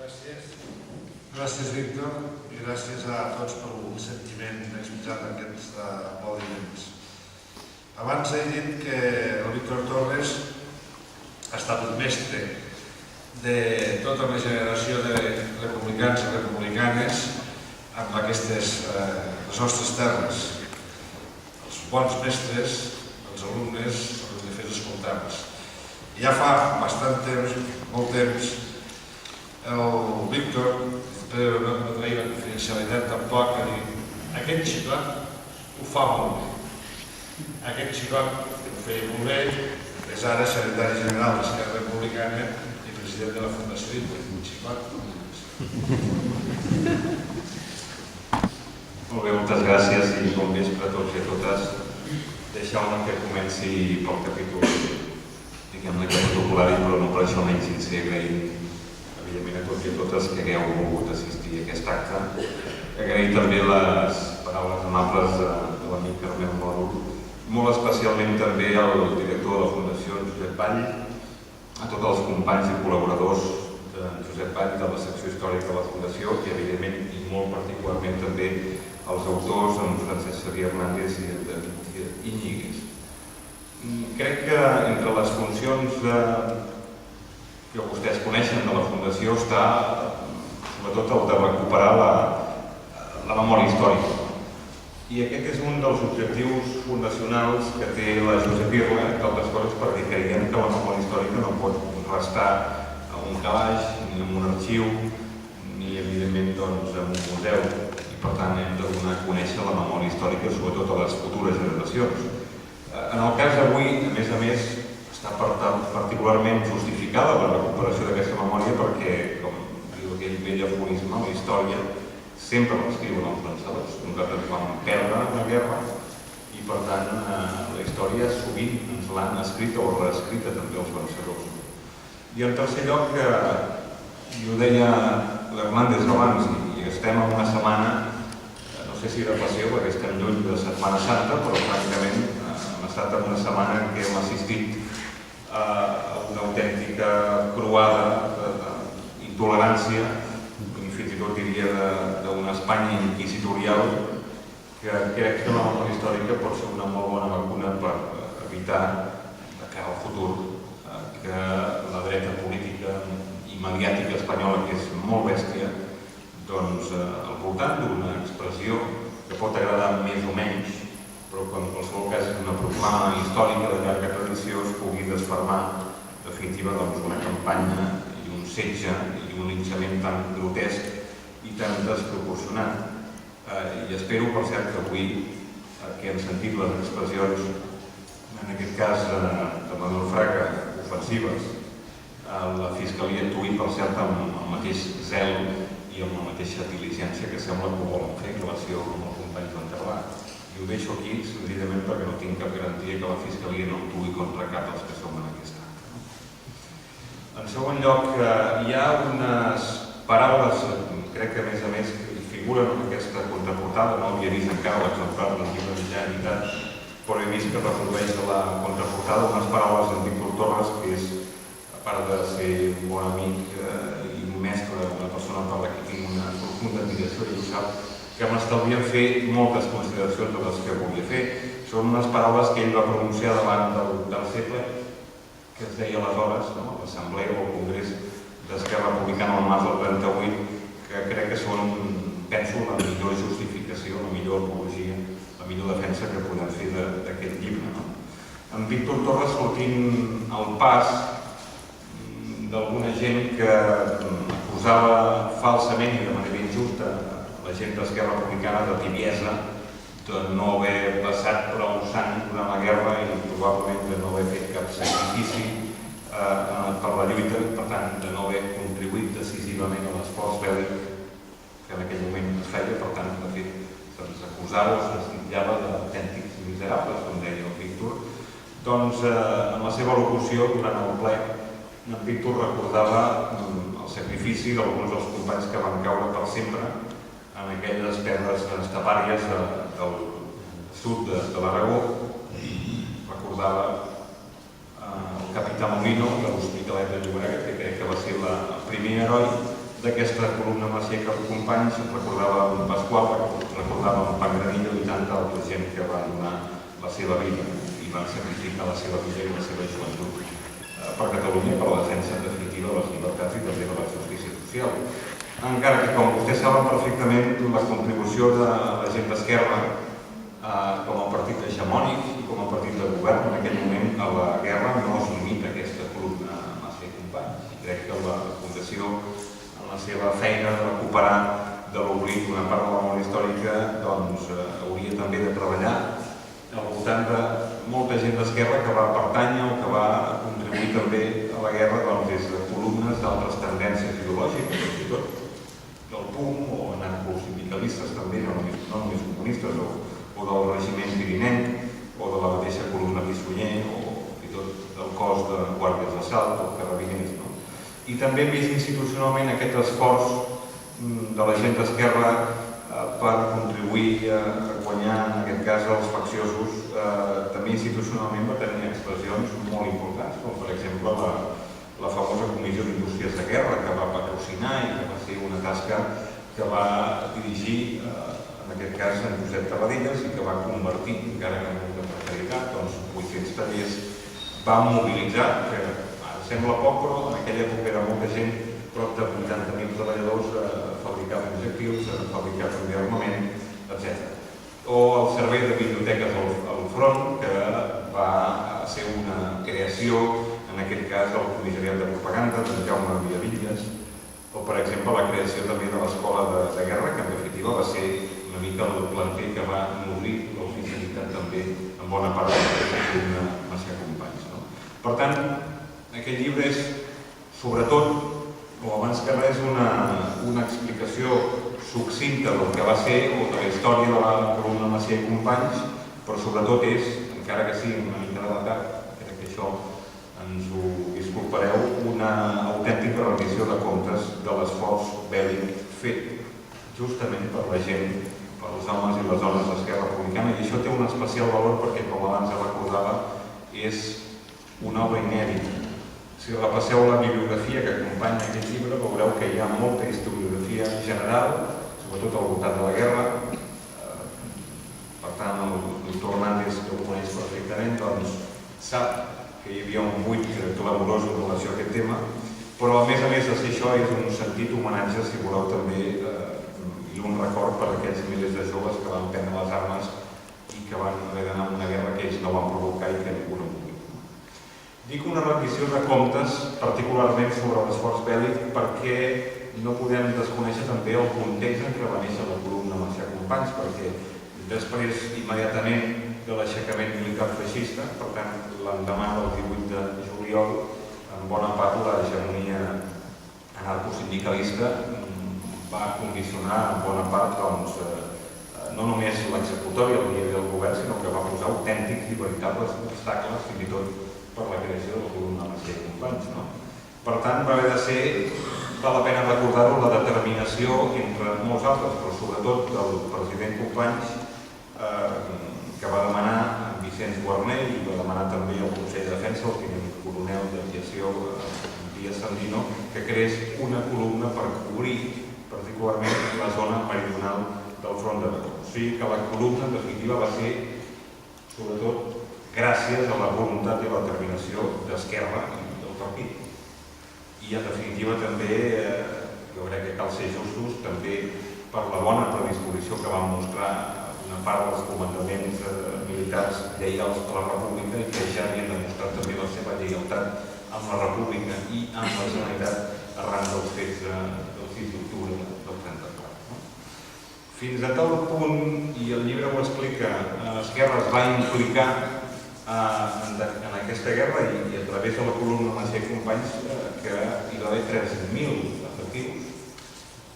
Gràcies, Víctor, i gràcies a tots pel sentiment expressat en aquests aplaudiments. Abans he dit que el Víctor Torres ha estat el mestre de tota una generació de republicans i republicanes amb aquestes les nostres terres. Els bons mestres, els alumnes, els de fer escoltar-nos. Ja fa bastant temps, molt temps, el Víctor, després no traia la confidencialitat tampoc, ha dit aquest xicot ho fa molt bé. Aquest xicot ho feia molt bé, és ara secretari general d'Esquerra Republicana i president de la Fundació Víctor. Xicot, molt bé, moltes gràcies i bon vespre a tots i a totes. Deixeu-me que comenci pel capítol, diguem-ne que protocol·lari, però no per això menys sincer, agraint evidentment a tots i a totes que hagueu volgut assistir a aquest acte. Agrair també les paraules amables de l'amic Carmel Moro, molt especialment també al director de la Fundació, Josep Vall, a tots els companys i col·laboradors de Josep Vall de la secció històrica de la Fundació i evidentment i molt particularment també als autors, en Francesc Xavier Hernández i en David Iñiguez. Crec que entre les funcions que vostès coneixen de la Fundació està sobretot el de recuperar la memòria històrica. I aquest és un dels objectius fundacionals que té la Josep Irla, entre altres coses perquè creiem que la memòria històrica no pot restar a un calaix, ni en un arxiu, ni evidentment en un museu. I per tant hem de donar a conèixer la memòria històrica sobretot a les futures generacions. En el cas d'avui, a més, està particularment justificada la recuperació d'aquesta memòria perquè, com diu aquell vell aforisme, la història sempre l'escriuen els vencedors. Nosaltres vam perdre la guerra i, per tant, la història sovint ens l'han escrita o reescrita també els vencedors. I en tercer lloc, i ho deia l'Hernández abans, i estem en una setmana, no sé si de passió perquè estem lluny de Setmana Santa, però francament hem estat en una setmana en què hem assistit a una autèntica croada d'intolerància, fins i tot diria d'una Espanya inquisitorial, que crec que la memòria històrica pot ser una molt bona vacuna per evitar, de cara al futur, que la dreta política i mediàtica espanyola, que és molt bèstia, doncs al voltant d'una expressió que pot agradar més o menys, però que en qualsevol cas és una proclama històrica de llarga tradició, es pugui desfermar en definitiva una campanya i un setge i un linxament tan grotesc i tan desproporcionat. I espero, per cert, que avui que hem sentit les expressions, en aquest cas de Manuel Fraga, ofensives, la Fiscalia actuï, per cert, amb el mateix zel i amb la mateixa diligència que sembla que volen fer en relació amb els companys d'Enterrà. I ho deixo aquí, senzillament perquè no tinc cap garantia que la Fiscalia no actuï contra cap dels que som en aquest acte. En segon lloc, hi ha unes paraules, crec que a més que figuren en aquesta contraportada, no havia vist encara l'exemplar del llibre mitjà editat, però he vist que reprodueix a la contraportada unes paraules d'en Víctor Torres, que és, a part de ser un bon amic i un mestre, una persona per la que tinc una profunda admiració i ho sap, que m'estalvien fer moltes consideracions de les que volia fer. Són unes paraules que ell va pronunciar davant del segle, que es deia aleshores, l'Assemblea o el Congrés d'Esquerra Republicana al març del 38, que crec que són, penso, la millor justificació, la millor apologia, la millor defensa que podem fer d'aquest llibre. En Víctor Torres sortint al pas d'alguna gent que acusava falsament i de manera injusta la gent d'Esquerra Republicana de tibiesa, de no haver passat prou sang durant la guerra i probablement de no haver fet cap sacrifici per la lluita, per tant, de no haver contribuït decisivament a l'esforç bèl·lic que en aquell moment es feia. Per tant, de fet, se'ns acusava o se'ns titllava d'autèntics miserables, com deia el Víctor. Doncs, en la seva locució, durant el ple, en Víctor recordava el sacrifici d'alguns dels companys que van caure per sempre en aquelles terres estepàries del sud de l'Aragó, i recordava el capità Molino de l'Hospitalet de Llobregat, que crec que va ser el primer heroi d'aquesta columna Macià Companys, recordava un Pasqual, recordava un Pangranillo i tanta altra gent que va donar la seva vida i van sacrificar la seva vida i la seva joventut per Catalunya, per la defensa en definitiva de les llibertats i també de la justícia social. Encara que, com vostès saben perfectament, la contribució de la gent d'Esquerra com a partit hegemònic i com a partit de govern en aquell moment a la guerra no es limita a aquesta columna Macià Companys. I crec que la Fundació, en la seva feina de recuperar de l'oblit una part de la memòria històrica, doncs hauria també de treballar al voltant de molta gent d'Esquerra que va pertànyer o que va contribuir també a la guerra des de columnes d'altres tendències ideològiques, fins i tot del PUM o anarcosindicalistes també, no només comunistes, o del regiment pirinenc o de la mateixa columna Bissunyer o fins i tot del cos de guàrdies d'assalt o carabiners. I també hem vist institucionalment aquest esforç de la gent d'Esquerra per contribuir a guanyar, en aquest cas, els facciosos, també institucionalment va tenir expressions molt importants, com per exemple la famosa Comissió d'Indústries de Guerra, que va patrocinar i que va ser una tasca que va dirigir, en aquest cas, en Josep Tarradellas i que va convertir, encara que amb molta precarietat, 800 tallers, va mobilitzar, que ara sembla poc, però en aquella època era molta gent, prop de 80.000 treballadors fabricant objectius, fabricant també armament, etc. O el Servei de Biblioteques al Front, que va ser una creació, en aquest cas, del Comissariat de Propaganda, d'en Jaume Villavillas, o, per exemple, la creació també de l'Escola de Guerra, que en definitiva va ser una mica el planter que va nodrir l'oficialitat també en bona part d'una Macià Companys. Per tant, aquest llibre és, sobretot, o abans que res, una explicació succinta del que va ser o de la història de la columna Macià Companys, però sobretot és, encara que sigui una mica delatat, crec que això ens ho disculpareu, una autèntica rendició de comptes de l'esforç bèl·lic fet justament per la gent, per els homes i les dones d'Esquerra Republicana, i això té un especial valor perquè, com abans recordava, és una obra inèdita. Si repasseu la bibliografia que acompanya aquest llibre, veureu que hi ha molta historiografia general, sobretot al voltant de la guerra. Per tant, el doctor Hernández, que ho coneix perfectament, doncs sap que hi havia un buit clamorós en relació a aquest tema, però a més de ser això, és un sentit homenatge, si voleu també, i un record per a aquells milers de joves que van prendre les armes i que van haver d'anar a una guerra que ells no van provocar i que ningú no volia. Dic una rendició de comptes, particularment sobre l'esforç bèl·lic, perquè no podem desconèixer també el context en què va néixer la columna Macià Companys, perquè després, immediatament, de l'aixecament militar feixista, per tant, l'endemà del 18 de juliol, en bona part l'hegemonia anarcosindicalista va condicionar en bona part no només l'executori al dia del govern, sinó que va posar autèntics i veritables obstacles, fins i tot per la creació de la columna Macià Companys. Per tant, va haver de ser, val la pena recordar-ho, la determinació entre molts altres, però sobretot del president Companys, que va demanar a Vicenç Guarner i va demanar també al Consell de Defensa, el tinent coronel d'aviació Díaz Sandino, que creés una columna per cobrir particularment la zona meridional del front d'Aragó. O sigui que la columna, en definitiva, va ser, sobretot, gràcies a la voluntat i la determinació d'Esquerra i del partit. I, en definitiva, també, jo crec que cal ser justos, també per la bona predisposició que van mostrar una part dels comandaments militars lleials a la República i que ja havien demostrat també la seva lleialtat amb la República i amb la Generalitat arran dels fets del 6 d'octubre del 34. Fins a tal punt, i el llibre ho explica, Esquerra es va implicar en aquesta guerra i a través de la columna Macià Companys que hi va haver 3.000 efectius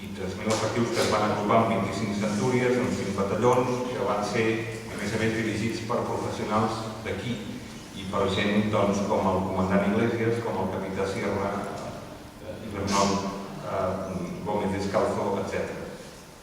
i 3.000 efectius que es van agrupar en 25 centúries, en 5 batallons, que van ser, a més, dirigits per professionals d'aquí i per gent com el comandant Iglesias, com el capità Sierra, Ibernol, Gómez Descalzo, etc.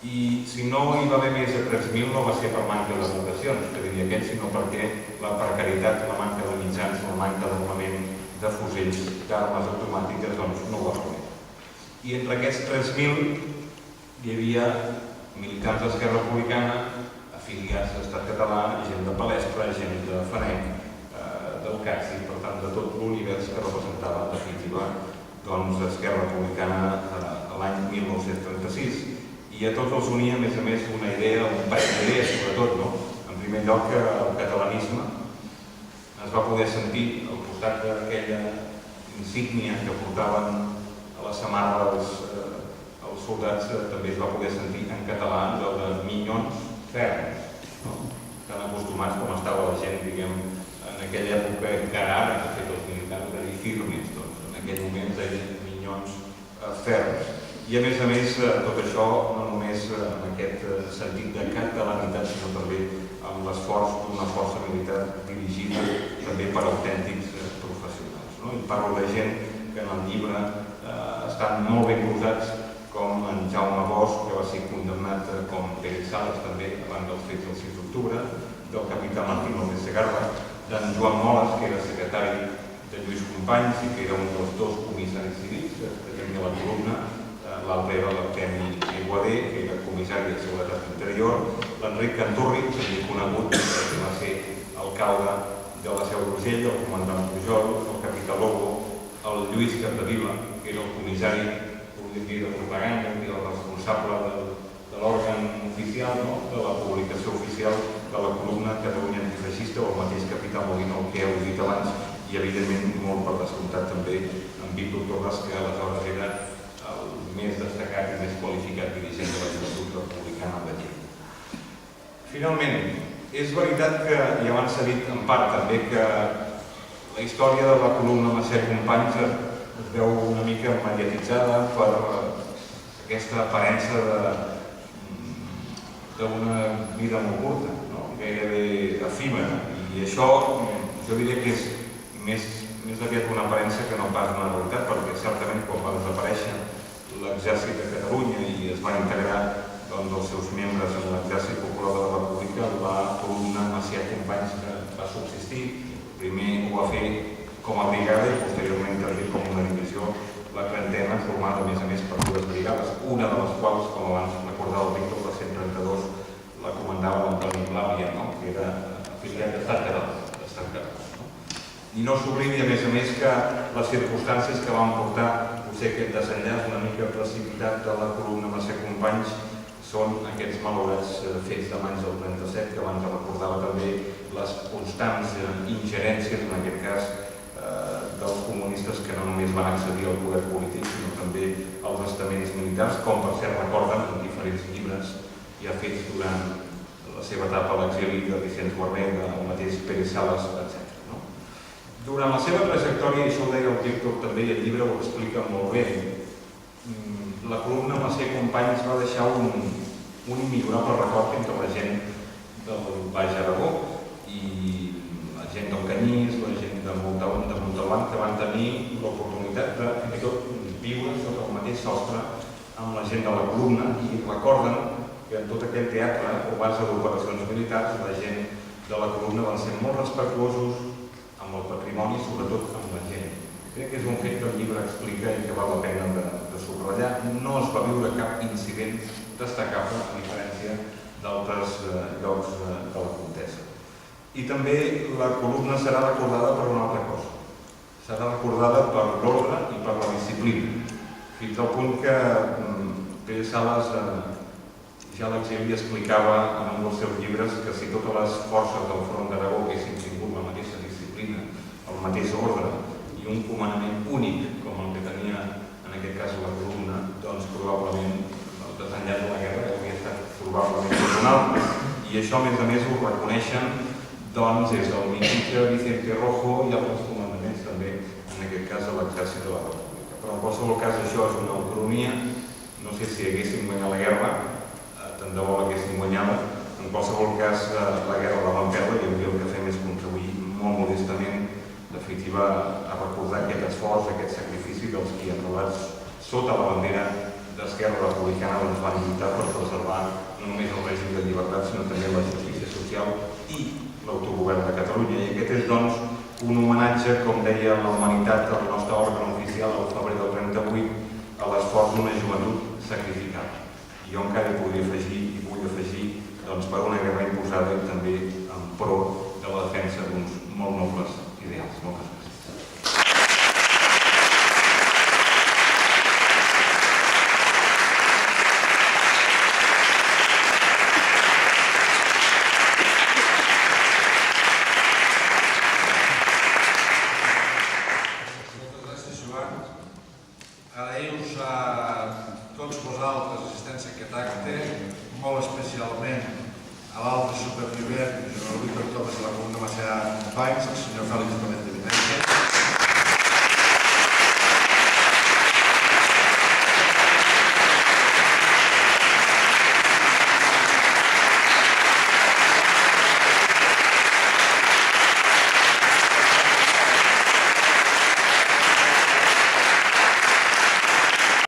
I si no hi va haver més de 3.000 no va ser per manca de votacions, que diria aquell, sinó perquè la precarietat, la manca de mitjans, la manca d'armament, de fusells, d'armes automàtiques, doncs no ho va permetre. I entre aquests 3.000 hi havia militants d'Esquerra Republicana, afiliats a l'Estat Català, gent de Palestra, gent de FANEC, del CACSI, per tant, de tot l'univers que representava, en definitiva, Esquerra Republicana l'any 1936. I a tots els unia, a més, una idea, un parell d'idees, sobretot, en primer lloc, el catalanisme. Es va poder sentir al costat d'aquella insígnia que portaven a la samarra els soldats, també es va poder sentir en català el de minyons ferms, tan acostumats com estava la gent, diguem, en aquella època, encara ara, de fet, els militars de dir firmes, en aquell moment es deien minyons ferms. I a més, tot això no només en aquest sentit de catalanitat, sinó també amb l'esforç d'una força militar dirigida també per autèntics professionals. I parlo de gent que en el llibre estan molt ben posats, com en Jaume Bosch, que va ser condemnat com Pérez Sales també abans dels fets del 6 d'octubre, del capità Martín López Segarra, d'en Joan Moles, que era secretari de Lluís Companys i que era un dels dos comissaris civils que tenia la columna, l'altre era l'Artemi Iguadé, que era comissari de Seguretat Interior, l'Enric Canturri, també conegut, que va ser alcalde de la Seu d'Urgell, el comandant Pujol, el capità Lobo, el Lluís Capdevila, que era el comissari de propaganda, que era el responsable de l'òrgan oficial, de la publicació oficial de la columna Catalunya Antifeixista, o el mateix capità Molino, que heu dit abans, i evidentment molt per descomptat també en Víctor Torres, que aleshores era el més destacat i més qualificat dirigent de la Joventut Republicana de Lleida. Finalment, és veritat que, i abans s'ha dit en part també, que la història de la columna Macià Companys es veu una mica mediatitzada per aquesta aparença d'una vida molt curta, gairebé efímera. I això jo diria que és més aviat una aparença que no pas una realitat, perquè certament quan va desaparèixer l'exèrcit de Catalunya i es va integrar els seus membres en l'exèrcit popular de la República, la columna Macià Companys va subsistir. Primer ho va fer com a brigada i posteriorment també com una divisió, la trentena, formada a més per dues brigades, una de les quals, com abans recordava el Víctor, la 132, la comandava l'Antoni Blàvia, que era afiliat d'Estat Català. I no s'oblidi, a més, que les circumstàncies que van portar potser aquest desenllaç una mica precipitat de la columna Macià Companys són aquests malaurats fets de maig del 37, que abans recordava també les constants ingerències, en aquest cas, dels comunistes que no només van accedir al poder polític, sinó també als estaments militars, com per cert recorden en diferents llibres ja fets durant la seva etapa a l'exili de Vicenç Guarnera, el mateix Pérez Sales, etc. Durant la seva trajectòria, i això ho deia el director també, i el llibre ho explica molt bé, la columna Macià Companys va deixar un immillorable record entre la gent del Baix Aragó i la gent del Canyís, la gent de Montalbán, que van tenir l'oportunitat de fins i tot viure sota el mateix sostre amb la gent de la columna i recorden que en tot aquell teatre o base d'operacions militars la gent de la columna van ser molt respectuosos amb el patrimoni i sobretot amb la gent. Crec que és un fet que el llibre explica i que val la pena de subratllar. No es va viure cap incident destacable a diferència d'altres llocs de la contesa. I també la columna serà recordada per una altra cosa. Serà recordada per l'ordre i per la disciplina. Fins al punt que Pérez Sales ja a l'exili explicava en un dels seus llibres que si totes les forces del front d'Aragó haguessin tingut la mateixa disciplina, el mateix ordre i un comandament únic com el que tenia en aquest cas la columna, doncs probablement el desenllaç de la guerra hauria estat probablement personal. I això a més ho reconeixen doncs és el ministre Vicente Rojo i altres comandaments també, en aquest cas a l'exèrcit de la República. Però en qualsevol cas això és una autonomia, no sé si haguessin guanyat la guerra, tant de bo l'haguessin guanyada, en qualsevol cas la guerra la van perdre i el que fem és contribuir molt modestament, en definitiva, a recordar aquest esforç, aquest sacrifici dels qui enrolats sota la bandera d'Esquerra Republicana doncs van lluitar per preservar no només el règim de llibertat, sinó també la justícia social i l'autogovern de Catalunya. I aquest és, doncs, un homenatge, com deia la humanitat, al nostre òrgan oficial al febrer del 38, a l'esforç d'una joventut sacrificada. I jo encara podria afegir i vull afegir per una guerra imposada i també en pro de la defensa d'uns molt nobles ideals. Moltes gràcies. Agraïu-vos a tots vosaltres l'assistència a aquest acte, molt especialment a l'altre supervivent, el Víctor Torres de la Comuna Macià Companys, el senyor Fèlix Valent de Vinaixa.